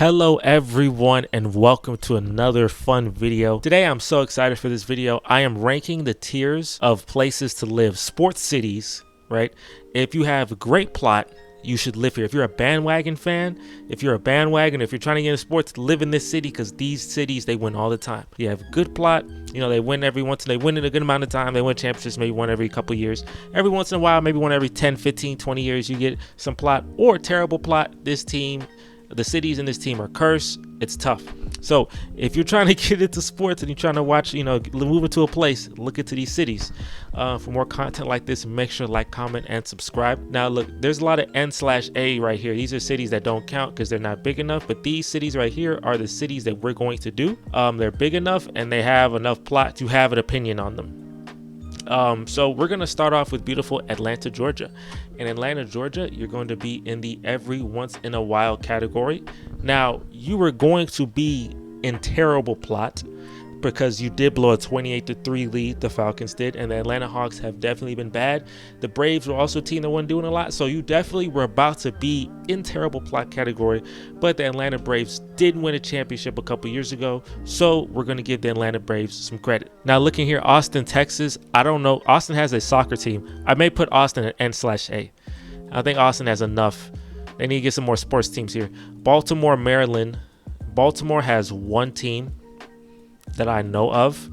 Hello everyone and welcome to another fun video. Today I'm so excited for this video. I am ranking the tiers of places to live, sports cities, right? If you have a great plot, you should live here. If you're a bandwagon fan, if you're trying to get into sports, live in this city because these cities, they win all the time. You have a good plot, they win they win in a good amount of time. They win championships, maybe one every couple years. Every once in a while, maybe one every 10, 15, 20 years, you get some plot or terrible plot. The cities in this team are cursed. It's tough. So if you're trying to get into sports and you're trying to watch, move into a place, look into these cities. For more content like this, make sure to like, comment, and subscribe. Now, look, there's a lot of N/A right here. These are cities that don't count because they're not big enough. But these cities right here are the cities that we're going to do. They're big enough and they have enough plot to have an opinion on them. So we're going to start off with beautiful Atlanta, Georgia. In Atlanta, Georgia, you're going to be in the every once in a while category. Now, you were going to be in terrible plot because you did blow a 28-3 lead, the Falcons did, and the Atlanta Hawks have definitely been bad. The Braves were also a team that wasn't doing a lot, so you definitely were about to be in terrible plot category, but the Atlanta Braves did win a championship a couple years ago, so we're going to give the Atlanta Braves some credit. Now, looking here, Austin, Texas, I don't know. Austin has a soccer team. I may put Austin at N/A. I think Austin has enough. They need to get some more sports teams here. Baltimore, Maryland. Baltimore has one team that I know of.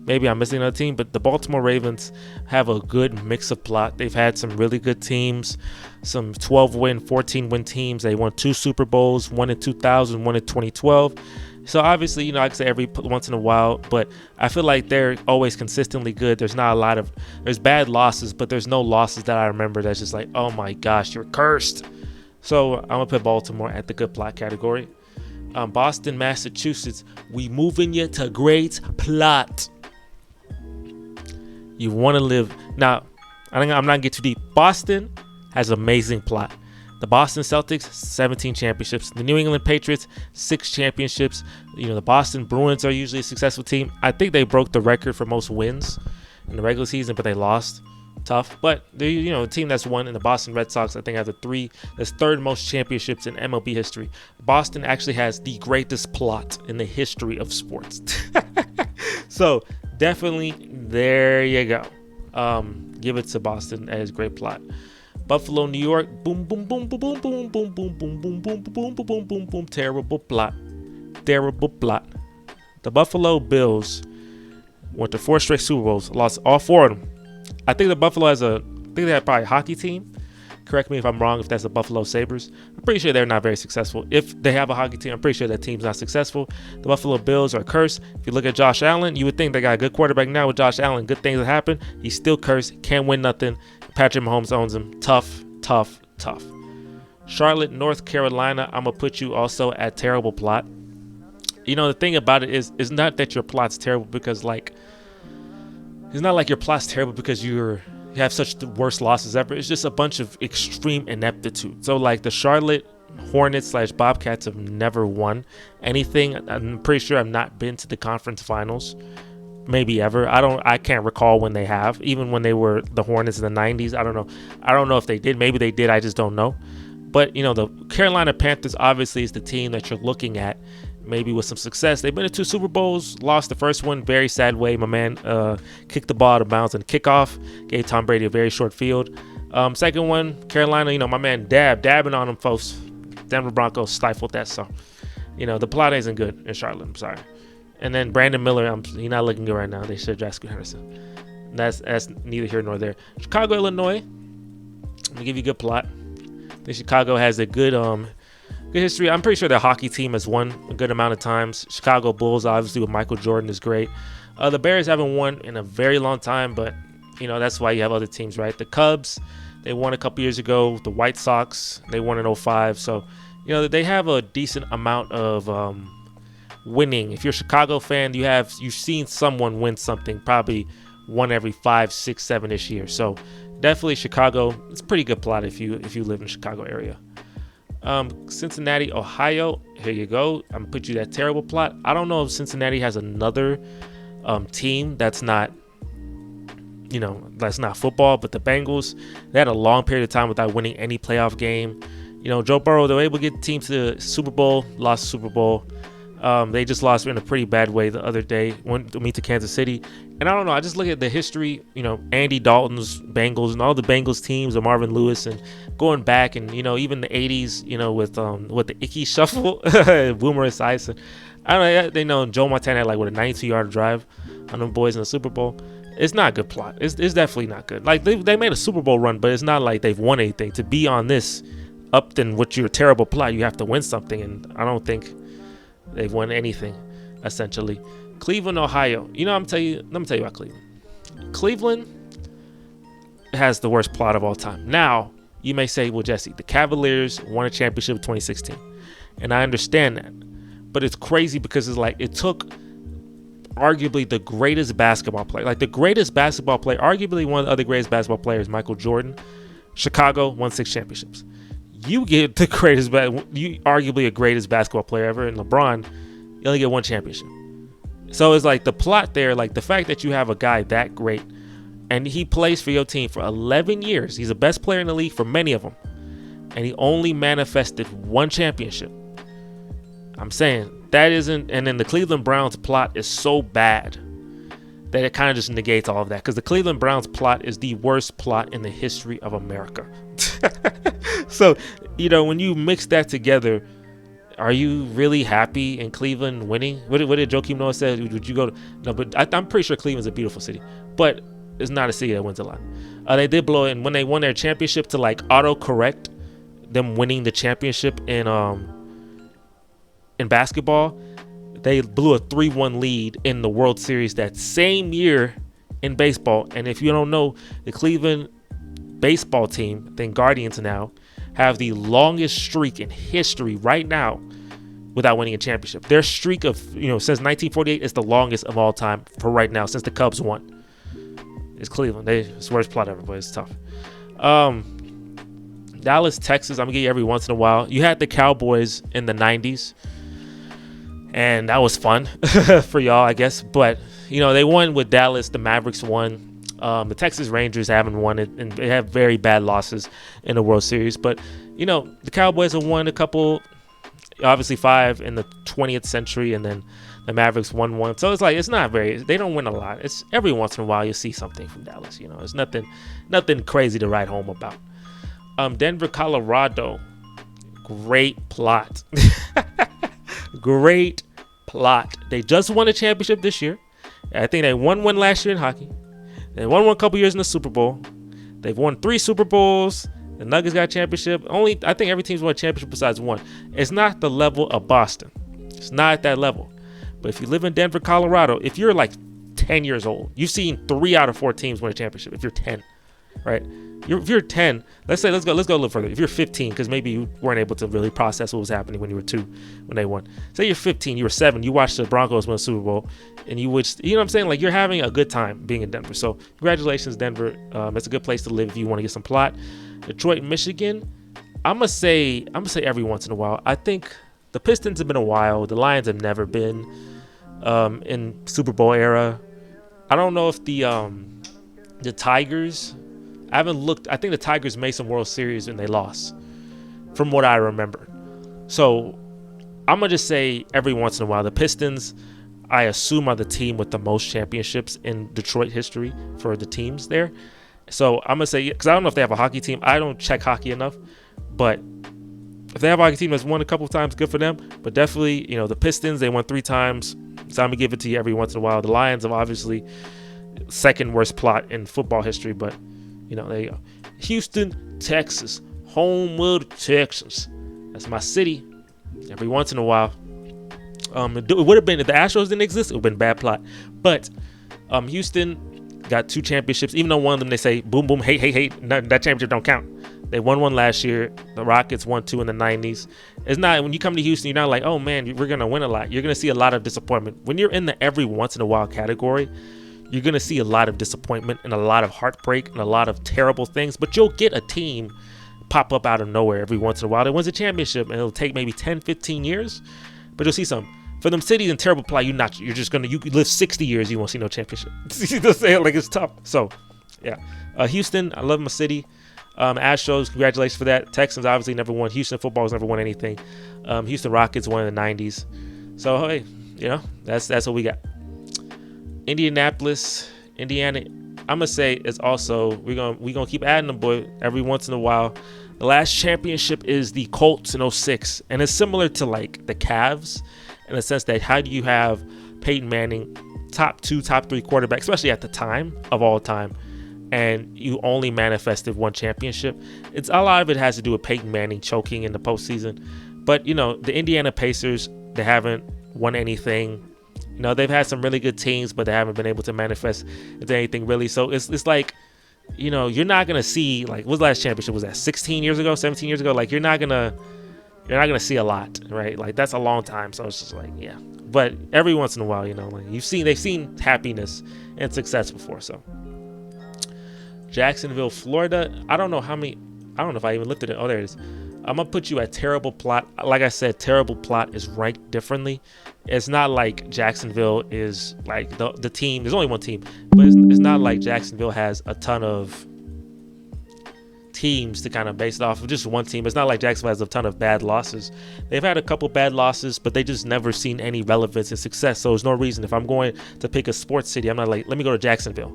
Maybe I'm missing another team, but the Baltimore Ravens have a good mix of plot. They've had some really good teams, some 12-win, 14-win teams. They won 2 Super Bowls, one in 2000, one in 2012. So obviously, I can say every once in a while, but I feel like they're always consistently good. There's bad losses, but there's no losses that I remember that's just like, oh my gosh, you're cursed. So I'm going to put Baltimore at the good plot category. Boston, Massachusetts, we moving you to great plot. You want to live. Now, I'm not going to get too deep. Boston has amazing plot. The Boston Celtics, 17 championships. The New England Patriots, 6 championships. The Boston Bruins are usually a successful team. I think they broke the record for most wins in the regular season, but they lost. Tough, but the a team that's won, in the Boston Red Sox, I think, has that's third most championships in MLB history. Boston actually has the greatest plot in the history of sports. So definitely, there you go. Give it to Boston as great plot. Buffalo, New York, boom, boom, boom, boom, boom, boom, boom, boom, boom, boom, boom, boom, boom, boom, boom, boom, terrible plot. The Buffalo Bills went to 4 straight Super Bowls, lost all 4 of them. I think they have probably a hockey team. Correct me if I'm wrong if that's the Buffalo Sabres. I'm pretty sure they're not very successful. If they have a hockey team, I'm pretty sure that team's not successful. The Buffalo Bills are cursed. If you look at Josh Allen, you would think they got a good quarterback now with Josh Allen. Good things that happen. He's still cursed. Can't win nothing. Patrick Mahomes owns him. Tough. Charlotte, North Carolina, I'm going to put you also at terrible plot. The thing about it is not that your plot's terrible because, it's not like your plot's terrible because you have such the worst losses ever. It's just a bunch of extreme ineptitude. So, the Charlotte Hornets / Bobcats have never won anything. I'm pretty sure I've not been to the conference finals, maybe ever. I can't recall when they have. Even when they were the Hornets in the 90s, I don't know if they did. Maybe they did. I just don't know. But the Carolina Panthers obviously is the team that you're looking at. Maybe with some success. They've been to 2 Super Bowls, lost the first one, very sad way. My man kicked the ball out of bounds and kickoff, gave Tom Brady a very short field. Second one, Carolina, my man dabbing on them, folks. Denver Broncos stifled that, so, the plot isn't good in Charlotte, I'm sorry. And then Brandon Miller, he's not looking good right now. They should draft Henderson. That's neither here nor there. Chicago, Illinois, I'm going to give you a good plot. I think Chicago has a good history. I'm pretty sure their hockey team has won a good amount of times. Chicago Bulls, obviously, with Michael Jordan is great. The Bears haven't won in a very long time, but, that's why you have other teams, right? The Cubs, they won a couple years ago. The White Sox, they won in 2005. So, they have a decent amount of winning. If you're a Chicago fan, you've seen someone win something probably one every 5, 6, 7-ish years. So, definitely Chicago. It's a pretty good plot if you live in the Chicago area. Cincinnati, Ohio, here you go. I'm gonna put you that terrible plot. I don't know if Cincinnati has another team that's not football, but the Bengals, they had a long period of time without winning any playoff game. Joe Burrow, they were able to get the team to the Super Bowl, lost the Super Bowl. They just lost in a pretty bad way the other day, went to meet to Kansas City. And I don't know, I just look at the history, Andy Dalton's Bengals and all the Bengals teams, of Marvin Lewis, and going back, and even the 80s, with the Icky Shuffle, Boomer Esiason. I don't know, they know Joe Montana had a 92-yard drive on them boys in the Super Bowl. It's not a good plot. It's definitely not good. They made a Super Bowl run, but it's not like they've won anything. To be on this up than what your terrible plot, you have to win something, and I don't think they've won anything, essentially. Cleveland, Ohio. Let me tell you about Cleveland. Cleveland has the worst plot of all time. Now, you may say, well, Jesse, the Cavaliers won a championship in 2016. And I understand that. But it's crazy because it took arguably the greatest basketball player. Arguably one of the other greatest basketball players, Michael Jordan. Chicago won 6 championships. You get the arguably a greatest basketball player ever, and LeBron, you only get 1 championship. So it's the plot there, the fact that you have a guy that great, and he plays for your team for 11 years. He's the best player in the league for many of them, and he only manifested 1 championship. I'm saying that isn't, and then the Cleveland Browns plot is so bad that it kind of just negates all of that, because the Cleveland Browns plot is the worst plot in the history of America. So, when you mix that together, are you really happy in Cleveland winning? What did Joakim Noah say? Would you go to? No, but I'm pretty sure Cleveland's a beautiful city, but it's not a city that wins a lot. They did blow it, and when they won their championship, to auto-correct them winning the championship in basketball, they blew a 3-1 lead in the World Series that same year in baseball. And if you don't know, the Cleveland baseball team, I think Guardians now, have the longest streak in history right now without winning a championship. Their streak of, since 1948 is the longest of all time for right now, since the Cubs won. It's Cleveland. It's the worst plot ever, but it's tough. Dallas, Texas, I'm going to get you every once in a while. You had the Cowboys in the 90s, and that was fun for y'all, I guess. But, they won with Dallas. The Mavericks won. The Texas Rangers haven't won it, and they have very bad losses in the World Series. But, the Cowboys have won a couple, obviously 5 in the 20th century, and then the Mavericks won 1. So it's not they don't win a lot. It's every once in a while you see something from Dallas. It's nothing crazy to write home about. Denver, Colorado, great plot. Great plot. They just won a championship this year. I think they won one last year in hockey. They won one a couple years in the Super Bowl. They've won 3 Super Bowls. The Nuggets got a championship. I think every team's won a championship besides 1. It's not the level of Boston. It's not at that level. But if you live in Denver, Colorado, if you're 10 years old, you've seen 3 out of 4 teams win a championship. If you're 10, right? If you're 10, let's go a little further. If you're 15, because maybe you weren't able to really process what was happening when you were 2, when they won. Say you're 15, you were 7, you watched the Broncos win a Super Bowl, and you would, what I'm saying? You're having a good time being in Denver. So congratulations, Denver. It's a good place to live if you want to get some plot. Detroit, Michigan. I'm gonna say every once in a while. I think the Pistons have been a while. The Lions have never been in Super Bowl era. I don't know if the Tigers. I haven't looked. I think the Tigers made some World Series and they lost, from what I remember. So I'm going to just say every once in a while. The Pistons, I assume, are the team with the most championships in Detroit history for the teams there. So I'm going to say, because I don't know if they have a hockey team. I don't check hockey enough. But if they have a hockey team that's won a couple of times, good for them. But definitely, the Pistons, they won 3 times. So I'm going to give it to you every once in a while. The Lions have obviously second worst plot in football history, but there you go. Houston, Texas, home of the Texans. That's my city. Every once in a while. It would have been, if the Astros didn't exist, it would have been a bad plot. But Houston got 2 championships. Even though one of them they say, boom, boom, hey, that championship don't count. They won 1 last year. The Rockets won 2 in the 90s. It's not, when you come to Houston, you're not like, oh man, we're going to win a lot. You're going to see a lot of disappointment. When you're in the every once in a while category, you're going to see a lot of disappointment and a lot of heartbreak and a lot of terrible things. But you'll get a team pop up out of nowhere every once in a while that wins a championship, and it'll take maybe 10, 15 years. But you'll see some. For them cities in terrible play, you live 60 years, you won't see no championship. It's tough. So, yeah. Houston, I love my city. Astros, congratulations for that. Texans obviously never won. Houston football's never won anything. Houston Rockets won in the 90s. So hey, that's what we got. Indianapolis, Indiana. I'm gonna say it's also we're gonna keep adding them, boy, every once in a while. The last championship is the Colts in 06, and it's similar to like the Cavs in the sense that how do you have Peyton Manning, top 2, top 3 quarterback, especially at the time of all time, and you only manifested one championship. It's a lot of it has to do with Peyton Manning choking in the postseason. But the Indiana Pacers, they haven't won anything. They've had some really good teams, but they haven't been able to manifest into anything really. So it's like, you're not gonna see like what's the last championship? Was that 16 years ago, 17 years ago? Like you're not gonna see a lot, right? Like that's a long time. So it's just like, yeah. But every once in a while, like they've seen happiness and success before. So Jacksonville, Florida. I don't know if I even looked at it. Oh, there it is. I'm gonna put you at terrible plot. Like I said, terrible plot is ranked differently. It's not like Jacksonville is like the team. There's only one team, but it's not like Jacksonville has a ton of teams to kind of base it off of just one team. It's not like Jacksonville has a ton of bad losses. They've had a couple bad losses, but they just never seen any relevance and success. So there's no reason if I'm going to pick a sports city, I'm not like, let me go to Jacksonville.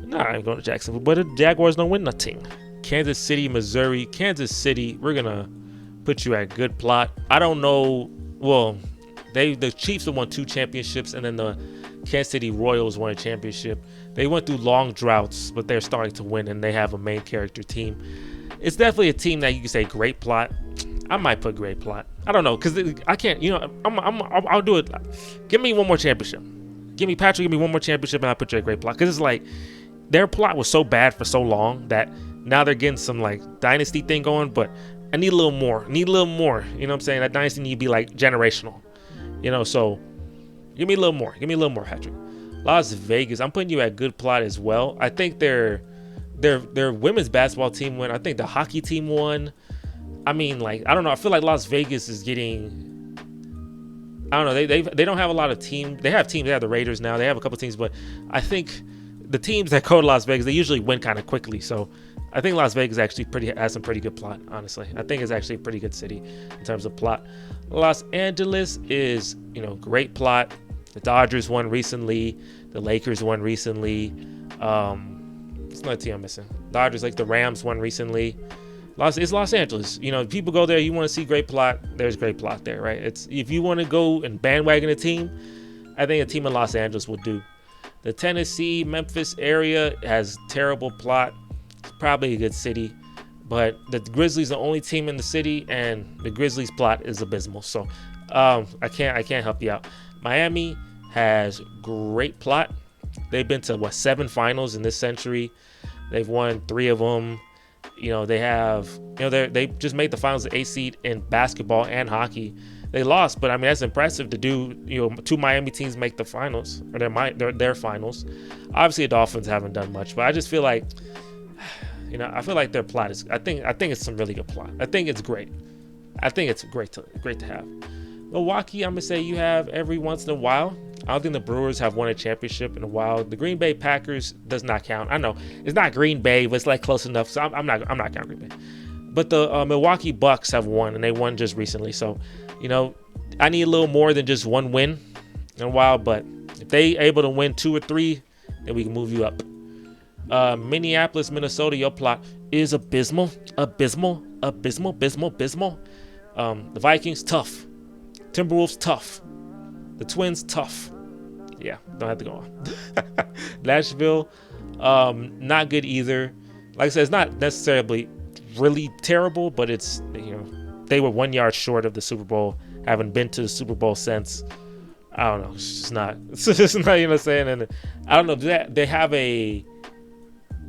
No, I ain't going to Jacksonville. But the Jaguars don't win nothing. Kansas City, Missouri. Kansas City, we're gonna put you at good plot. I don't know. Well, the Chiefs have won 2 championships, and then the Kansas City Royals won a championship. They went through long droughts, but they're starting to win, and they have a main character team. It's definitely a team that you can say great plot. I might put great plot. I don't know, because I can't. I'll do it. Give me one more championship. Give me one more championship, and I'll put you at great plot. Because it's like their plot was so bad for so long that now they're getting some like dynasty thing going, but I need a little more. You know what I'm saying? That dynasty need to be like generational. So give me a little more. Patrick. Las Vegas. I'm putting you at good plot as well. I think their women's basketball team won. I think the hockey team won. I mean, like, I don't know. I feel like Las Vegas is getting. I don't know. They don't have a lot of teams. They have teams. They have the Raiders now. They have a couple teams, but I think the teams that go to Las Vegas, they usually win kind of quickly. So I think Las Vegas actually has some pretty good plot, honestly. I think it's actually a pretty good city in terms of plot. Los Angeles is, great plot. The Dodgers won recently. The Lakers won recently. It's another team I'm missing. Dodgers, like the Rams won recently. It's Los Angeles. People go there, you want to see great plot. There's great plot there, right? It's if you want to go and bandwagon a team, I think a team in Los Angeles will do. The Tennessee, Memphis area has terrible plot. It's probably a good city, but the Grizzlies are the only team in the city, and the Grizzlies plot is abysmal. So I can't help you out. Miami has great plot. They've been to 7 finals in this century. They've won 3 of them. They have, they just made the finals, the 8th seed in basketball and hockey. They lost, but I mean, that's impressive to do. 2 Miami teams make the finals, or their finals. Obviously, the Dolphins haven't done much, but I just feel like, I feel like their plot is. I think it's some really good plot. I think it's great. I think it's great to have. Milwaukee, I'm gonna say you have every once in a while. I don't think the Brewers have won a championship in a while. The Green Bay Packers does not count. I know it's not Green Bay, but it's like close enough. So I'm not counting Green Bay. But the Milwaukee Bucks have won, and they won just recently. So, I need a little more than just one win in a while. But if they able to win 2 or 3, then we can move you up. Minneapolis, Minnesota, your plot is abysmal. The Vikings, tough. Timberwolves, tough. The Twins, tough. Yeah, don't have to go on. Nashville, not good either. Like I said, it's not necessarily really terrible, but it's, they were 1 yard short of the Super Bowl. Haven't been to the Super Bowl since. I don't know. It's just not. It's just not, you know what I'm saying? And I don't know. They have a.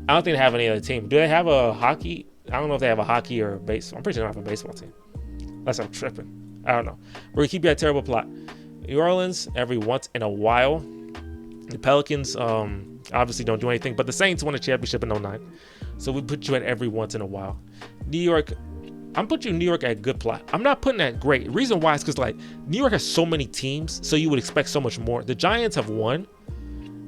I don't think they have any other team. Do they have a hockey? I don't know if they have a hockey or a baseball. I'm pretty sure they don't have a baseball team. Unless I'm tripping. I don't know. We're going to keep you at terrible plot. New Orleans, every once in a while. The Pelicans obviously don't do anything, but the Saints won a championship in 2009. So we put you at every once in a while. New York, I'm putting New York at good plot. I'm not putting that great. The reason why is because, like, New York has so many teams, so you would expect so much more. The Giants have won,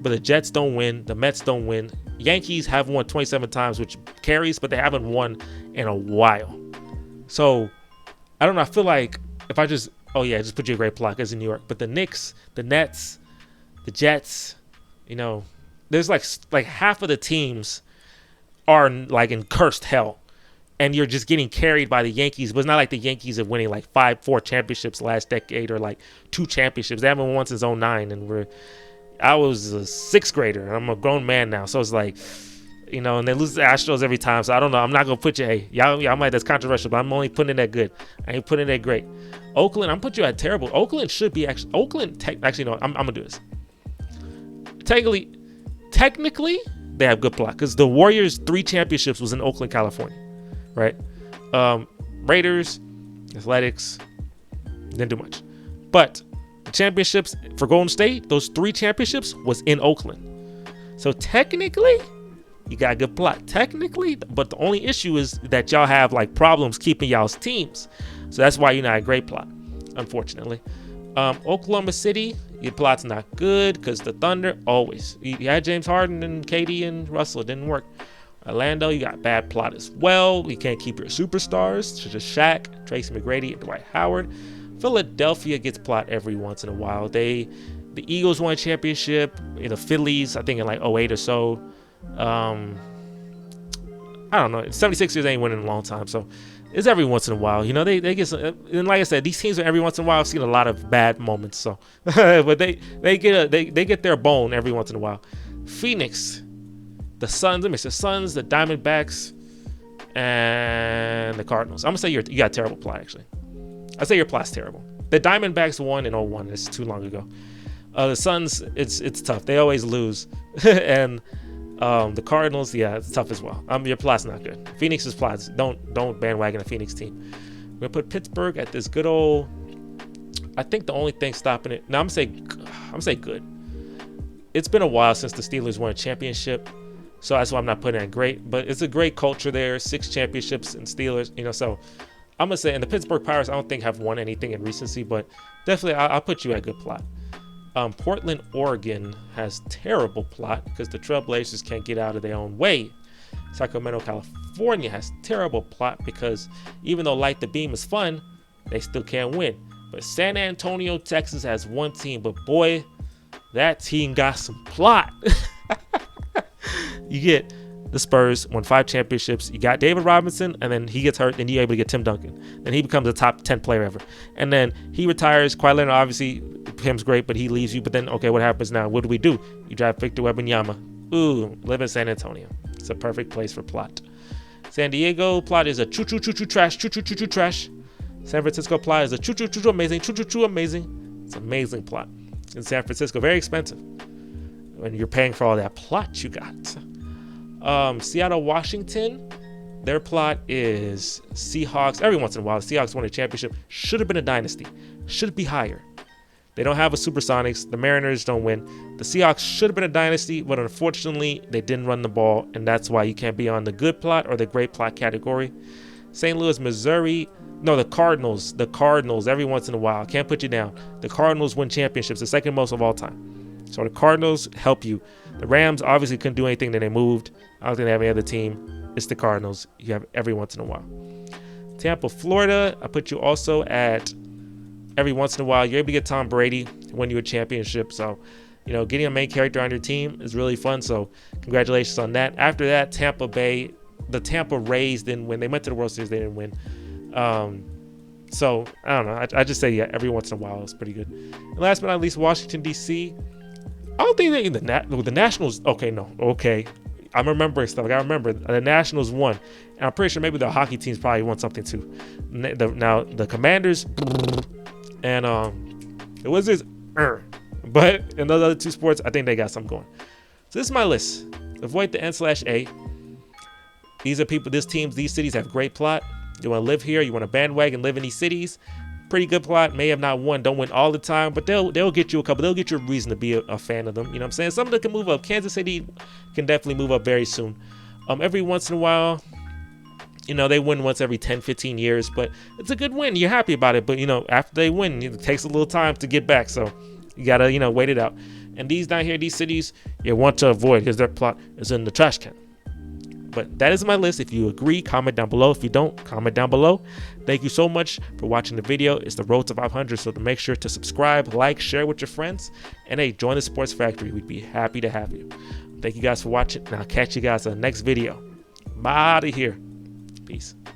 but the Jets don't win. The Mets don't win. Yankees have won 27 times, which carries, but they haven't won in a while. So I don't know. I feel like if I just put you a great plot as in New York. But the Knicks, the Nets, the Jets, there's like half of the teams are like in cursed hell. And you're just getting carried by the Yankees. But it's not like the Yankees are winning like 4 championships last decade or like 2 championships. They haven't won since 2009. And I was a 6th grader. And I'm a grown man now. So it's like, and they lose the Astros every time. So I don't know. I'm not going to put you, hey, y'all might, that's controversial, but I'm only putting it at good. I ain't putting it at great. Oakland, I'm putting you at terrible. Oakland should be actually, I'm going to do this. Technically, they have good plot because the Warriors' 3 championships was in Oakland, California. Right? Raiders, Athletics, didn't do much. But the championships for Golden State, those 3 championships was in Oakland. So technically, you got a good plot. Technically, but the only issue is that y'all have like problems keeping y'all's teams. So that's why you're not a great plot, unfortunately. Oklahoma City, your plot's not good because the Thunder always. You had James Harden and KD and Russell. It didn't work. Orlando, you got bad plot as well. You can't keep your superstars, such as Shaq, Tracy McGrady, and Dwight Howard. Philadelphia gets plot every once in a while. The Eagles won a championship. The Phillies, I think in like 08 or so. I don't know. 76ers ain't winning in a long time, so it's every once in a while. They get some, and like I said, these teams are every once in a while. I've seen a lot of bad moments, so but they get their bone every once in a while. Phoenix. The Suns, the Suns, the Diamondbacks, and the Cardinals. I'm gonna say you got terrible plot. Actually, I say your plot's terrible. The Diamondbacks won in 2001. It's too long ago. The Suns, it's tough. They always lose, and the Cardinals, yeah, it's tough as well. Your plot's not good. Phoenix's plots. Don't bandwagon a Phoenix team. We're gonna put Pittsburgh at this good old. I think the only thing stopping it. Now I'm gonna say good. It's been a while since the Steelers won a championship. So that's why I'm not putting it great, but it's a great culture there. 6 championships and Steelers, so I'm gonna say, and the Pittsburgh Pirates, I don't think have won anything in recency, but definitely I'll put you at good plot. Portland, Oregon has terrible plot because the Trailblazers can't get out of their own way. Sacramento, California has terrible plot because even though Light the Beam is fun, they still can't win. But San Antonio, Texas has one team, but boy, that team got some plot. You get the Spurs, won 5 championships. You got David Robinson, and then he gets hurt, and you're able to get Tim Duncan. Then he becomes a top 10 player ever. And then he retires. Kawhi Leonard, obviously, him's great, but he leaves you. But then, okay, what happens now? What do? You draft Victor Wembanyama. Ooh, live in San Antonio. It's a perfect place for plot. San Diego, plot is a choo-choo-choo-choo trash, choo-choo-choo-choo trash. San Francisco, plot is a choo-choo-choo-choo amazing, choo-choo-choo amazing. It's an amazing plot. In San Francisco, very expensive. When you're paying for all that plot you got. Seattle, Washington, their plot is Seahawks. Every once in a while, the Seahawks won a championship. Should have been a dynasty. Should be higher. They don't have a Supersonics. The Mariners don't win. The Seahawks should have been a dynasty, but unfortunately, they didn't run the ball, and that's why you can't be on the good plot or the great plot category. St. Louis, Missouri. No, the Cardinals. The Cardinals, every once in a while. Can't put you down. The Cardinals win championships, the second most of all time. So the Cardinals help you. The Rams obviously couldn't do anything, then they moved. I don't think they have any other team. It's the Cardinals. You have every once in a while. Tampa, Florida. I put you also at every once in a while. You're able to get Tom Brady to win you a championship. So, getting a main character on your team is really fun. So congratulations on that. After that, Tampa Bay. The Tampa Rays didn't win. They went to the World Series. They didn't win. So I don't know. I just say, yeah, every once in a while it's pretty good. And last but not least, Washington, D.C. I don't think the Nationals. Okay, no. Okay. I'm remembering stuff. I remember the Nationals won. And I'm pretty sure maybe the hockey teams probably won something too. Now, the Commanders and the Wizards, but in those other 2 sports, I think they got something going. So this is my list. Avoid the N/A. These are people, these cities have great plot. You want to live here. You want to bandwagon, live in these cities. Pretty good plot. May have not won. Don't win all the time, but they'll get you a couple. They'll get you a reason to be a fan of them. You know what I'm saying? Some of them can move up. Kansas City can definitely move up very soon. Every once in a while, they win once every 10, 15 years, but it's a good win. You're happy about it, but after they win, it takes a little time to get back. So you gotta wait it out. And these down here, these cities, you want to avoid because their plot is in the trash can. But that is my list. If you agree, comment down below. If you don't, comment down below. Thank you so much for watching the video. It's the road to 500, so to make sure to subscribe, like, share with your friends, and hey, join the Sports Factory. We'd be happy to have you. Thank you guys for watching, and I'll catch you guys in the next video. I'm out of here. Peace.